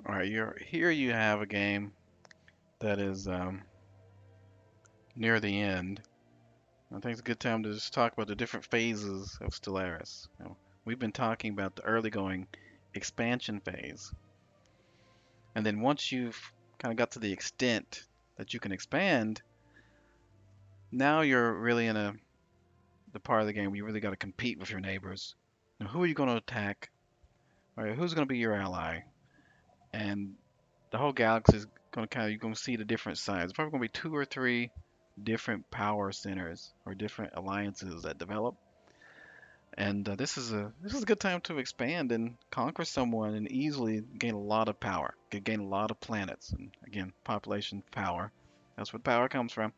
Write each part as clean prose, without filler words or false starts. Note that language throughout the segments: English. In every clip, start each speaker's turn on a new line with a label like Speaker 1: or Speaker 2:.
Speaker 1: All right, here you have a game that is near the end. I think it's a good time to just talk about the different phases of Stellaris. We've been talking about the early going expansion phase, and then once you've kind of got to the extent that you can expand, now you're really in the part of the game where you really got to compete with your neighbors. Now, who are you going to attack? Right? Who's going to be your ally? And the whole galaxy is going to kind of you're going to see the different sides. Probably going to be two or three different power centers or different alliances that develop. And this is a good time to expand and conquer someone and easily gain a lot of power, gain a lot of planets, and again, population power. That's where power comes from.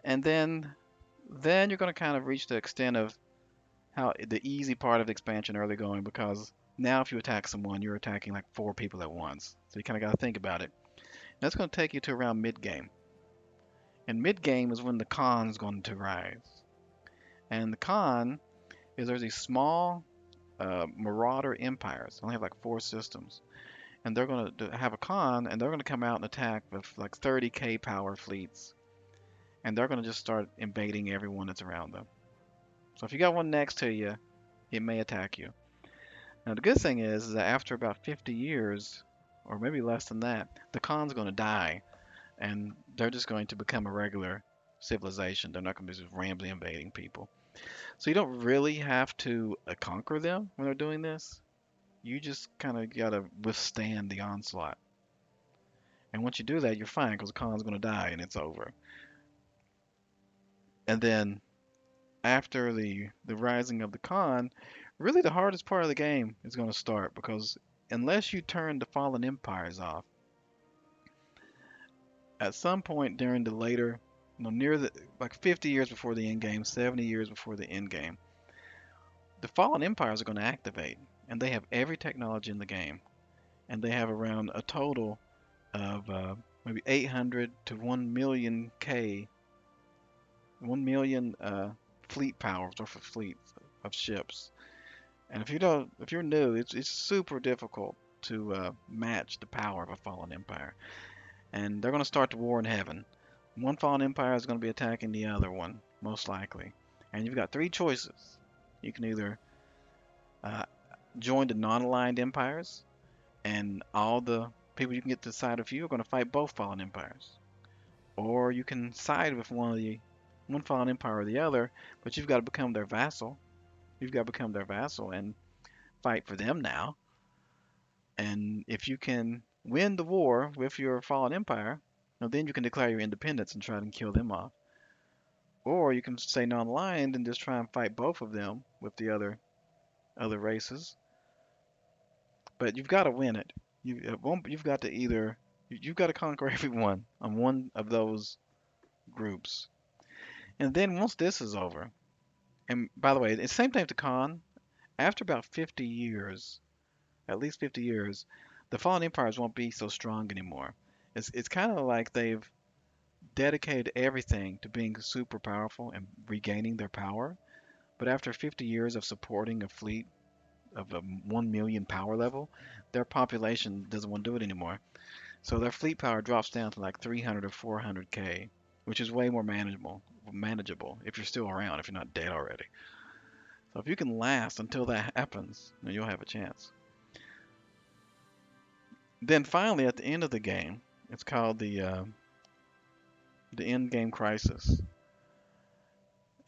Speaker 1: And then you're going to kind of reach the extent of how the easy part of the expansion early going because now if you attack someone, you're attacking like four people at once. So you kind of got to think about it. That's going to take you to around mid game. And mid game is when the con's going to rise. And the con is there's these small marauder empires. They only have like four systems. And they're going to have a con and they're going to come out and attack with like 30K power fleets. And they're going to just start invading everyone that's around them. So if you got one next to you, it may attack you. Now the good thing is that after about 50 years, or maybe less than that, the con's going to die, and they're just going to become a regular civilization. They're not going to be just randomly invading people. So you don't really have to conquer them when they're doing this. You just kind of got to withstand the onslaught. And once you do that, you're fine because the con's going to die and it's over. And then after the rising of the con, really the hardest part of the game is going to start because unless you turn the fallen empires off, at some point during the later, near the like 50 years before the end game, 70 years before the end game, the fallen empires are going to activate, and they have every technology in the game, and they have around a total of maybe 800 to 1 million K, 1 million fleet powers or for fleets of ships. And if you're new, it's super difficult to match the power of a fallen empire. And they're going to start the war in heaven. One fallen empire is going to be attacking the other one, most likely. And you've got three choices. You can either uh, join the non-aligned empires, and all the people you can get to side with you are going to fight both fallen empires. Or you can side with one fallen empire or the other, but you've got to become their vassal. You've got to become their vassal and fight for them now. And if you can win the war with your fallen empire, now then you can declare your independence and try to kill them off. Or you can stay non-aligned and just try and fight both of them with the other races. But you've got to win it. You've got to you've got to conquer everyone on one of those groups. And then once this is over, and by the way, it's the same thing to con. After about 50 years, at least 50 years, the fallen empires won't be so strong anymore. It's kind of like they've dedicated everything to being super powerful and regaining their power. But after 50 years of supporting a fleet of a 1 million power level, their population doesn't want to do it anymore. So their fleet power drops down to like 300 or 400K, which is way more manageable if you're still around, if you're not dead already. So if you can last until that happens, then you'll have a chance. Then finally, at the end of the game, it's called the end game crisis.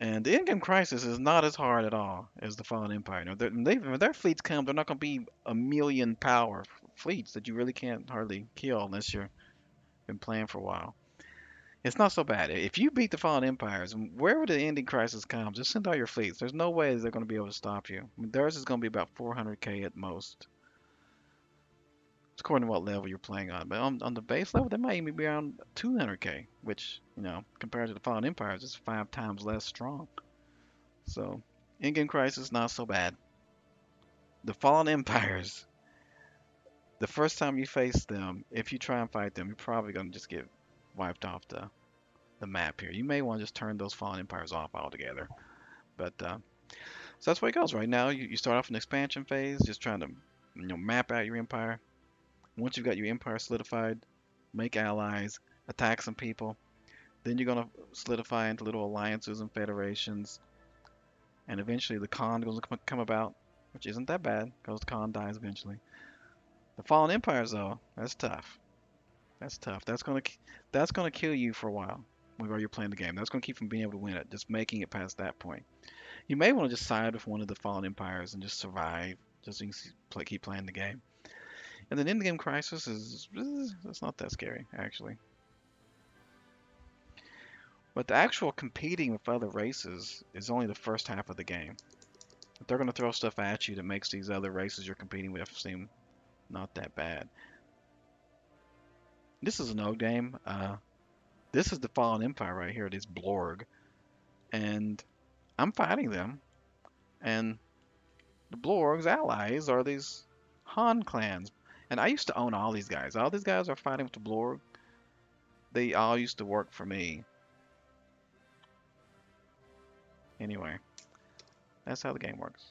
Speaker 1: And the end game crisis is not as hard at all as the Fallen Empire. When their fleets come, they're not going to be a million power fleets that you really can't hardly kill unless you've been playing for a while. It's not so bad. If you beat the Fallen Empires, wherever the ending crisis comes, just send out your fleets. There's no way they're going to be able to stop you. I mean, theirs is going to be about 400K at most. It's according to what level you're playing on. But on the base level, they might even be around 200K, which, compared to the Fallen Empires, is 5 times less strong. So, in-game crisis, not so bad. The Fallen Empires, the first time you face them, if you try and fight them, you're probably going to just get wiped off the map here. You may want to just turn those Fallen Empires off altogether. But, so that's where it goes right now. You start off in the expansion phase, just trying to, map out your empire. Once you've got your empire solidified, make allies, attack some people. Then you're gonna solidify into little alliances and federations, and eventually the Khan is gonna come about, which isn't that bad because the Khan dies eventually. The fallen empires, though, that's tough. That's tough. That's gonna kill you for a while while you're playing the game. That's gonna keep you from being able to win it, just making it past that point. You may want to just side with one of the fallen empires and just survive, just so you can keep playing the game. And then end game crisis is it's not that scary actually. But the actual competing with other races is only the first half of the game. If they're gonna throw stuff at you that makes these other races you're competing with seem not that bad. This is an old game. This is the Fallen Empire right here. This Blorg, and I'm fighting them. And the Blorg's allies are these Han clans. And I used to own all these guys. All these guys are fighting with the Blorg. They all used to work for me. Anyway, that's how the game works.